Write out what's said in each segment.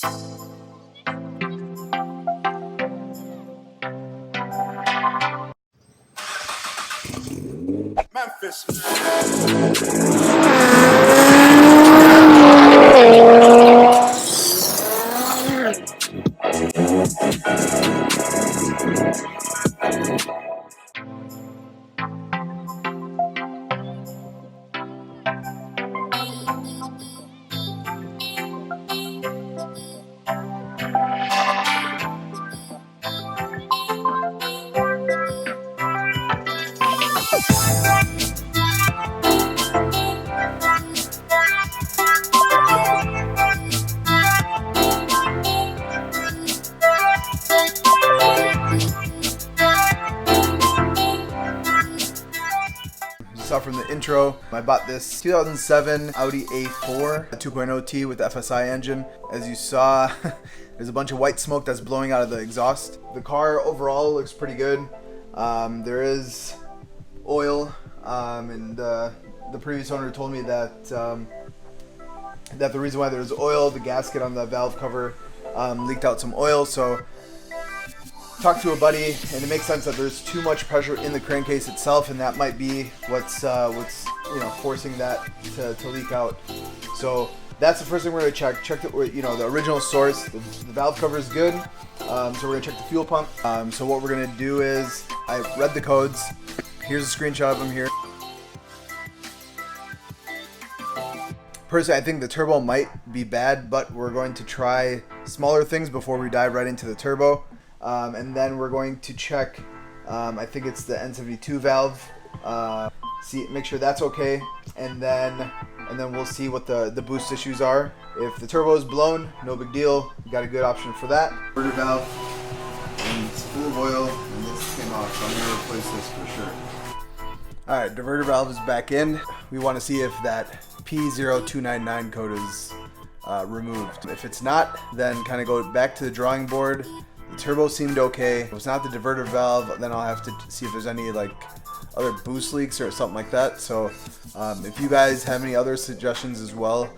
Memphis. Saw from the intro, I bought this 2007 Audi A4 2.0T with the FSI engine. As you saw, there's a bunch of white smoke that's blowing out of the exhaust. The car overall looks pretty good. There is oil, and the previous owner told me that the reason why there's oil, the gasket on the valve cover leaked out some oil. So talked to a buddy, and it makes sense that there's too much pressure in the crankcase itself, and that might be what's forcing that to leak out. So that's the first thing we're gonna check. Check the the original source. The valve cover is good, so we're gonna check the fuel pump. So what we're gonna do is I read the codes. Here's a screenshot of them here. Personally, I think the turbo might be bad, but we're going to try smaller things before we dive right into the turbo. And then we're going to check, I think it's the N72 valve, make sure that's okay, and then we'll see what the boost issues are. If the turbo is blown, no big deal, we got a good option for that. Diverter valve, and it's full of oil, and this came off, so I'm going to replace this for sure. Alright, diverter valve is back in. We want to see if that P0299 code is removed. If it's not, then kind of go back to the drawing board. The turbo seemed okay. If it's not the diverter valve, then I'll have to see if there's any like other boost leaks or something like that. So if you guys have any other suggestions as well,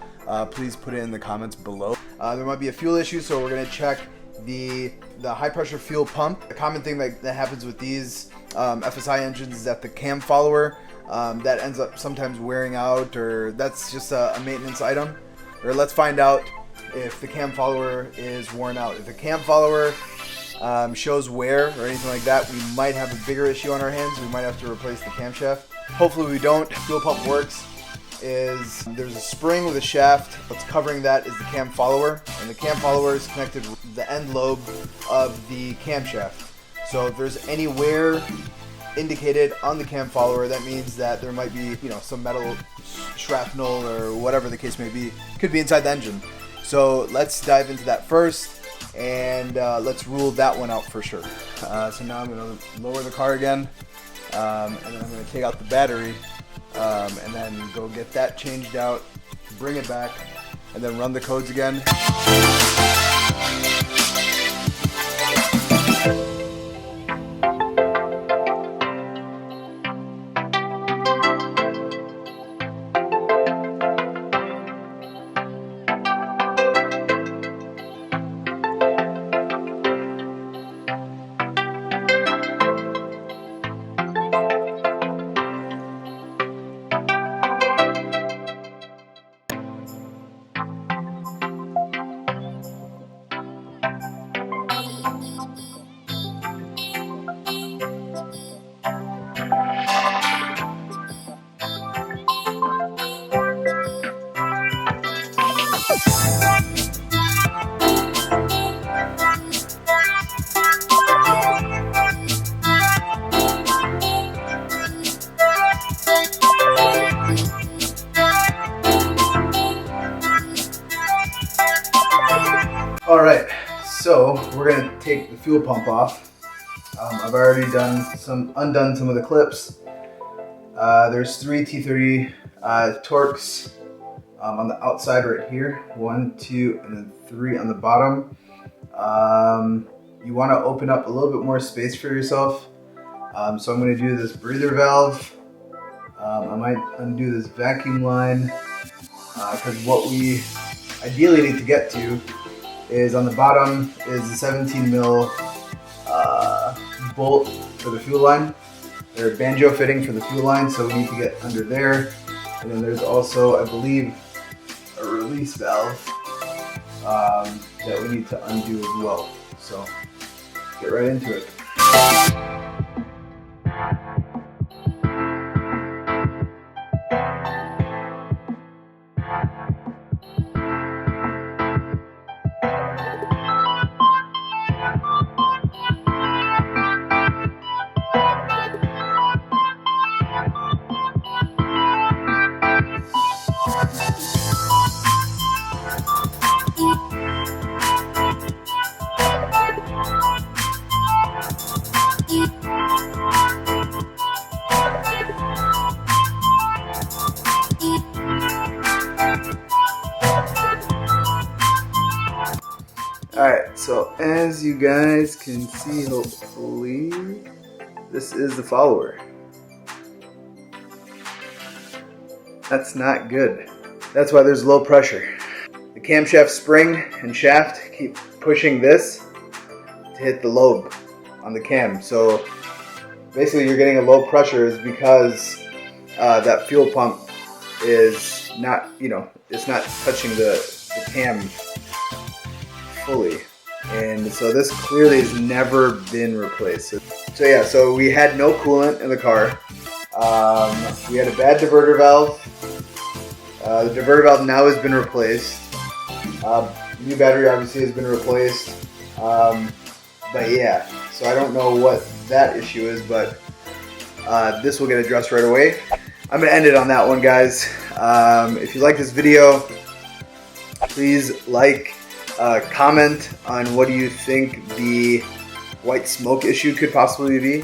please put it in the comments below. There might be a fuel issue, so we're gonna check the high pressure fuel pump. A common thing that happens with these FSI engines is that the cam follower that ends up sometimes wearing out, or that's just a maintenance item. Or let's find out if the cam follower is worn out. If the cam follower shows wear or anything like that, we might have a bigger issue on our hands. We might have to replace the camshaft. Hopefully we don't. Fuel pump works. There's a spring with a shaft. What's covering that is the cam follower, and the cam follower is connected with the end lobe of the camshaft. So if there's any wear indicated on the cam follower, that means that there might be some metal shrapnel or whatever the case may be. Could be inside the engine. So let's dive into that first, and let's rule that one out for sure. So now I'm going to lower the car again, and then I'm going to take out the battery, and then go get that changed out, bring it back, and then run the codes again. Alright, so we're going to take the fuel pump off. I've already undone some of the clips. There's 3 T30 Torques on the outside right here. 1, 2, and then 3 on the bottom. You want to open up a little bit more space for yourself. So I'm going to do this breather valve. I might undo this vacuum line, because what we ideally need to get to is on the bottom is the 17 mil bolt for the fuel line, or banjo fitting for the fuel line, so we need to get under there. And then there's also, I believe, a release valve that we need to undo as well. So let's get right into it. Alright, so as you guys can see, hopefully, this is the follower. That's not good. That's why there's low pressure. The camshaft spring and shaft keep pushing this to hit the lobe on the cam. So basically you're getting a low pressure is because that fuel pump is not, it's not touching the cam fully. And so this clearly has never been replaced. So yeah, so we had no coolant in the car. We had a bad diverter valve. The diverter valve now has been replaced. New battery obviously has been replaced. But yeah, so I don't know what that issue is, but this will get addressed right away. I'm gonna end it on that one, guys. If you like this video, please like, comment on what do you think the white smoke issue could possibly be.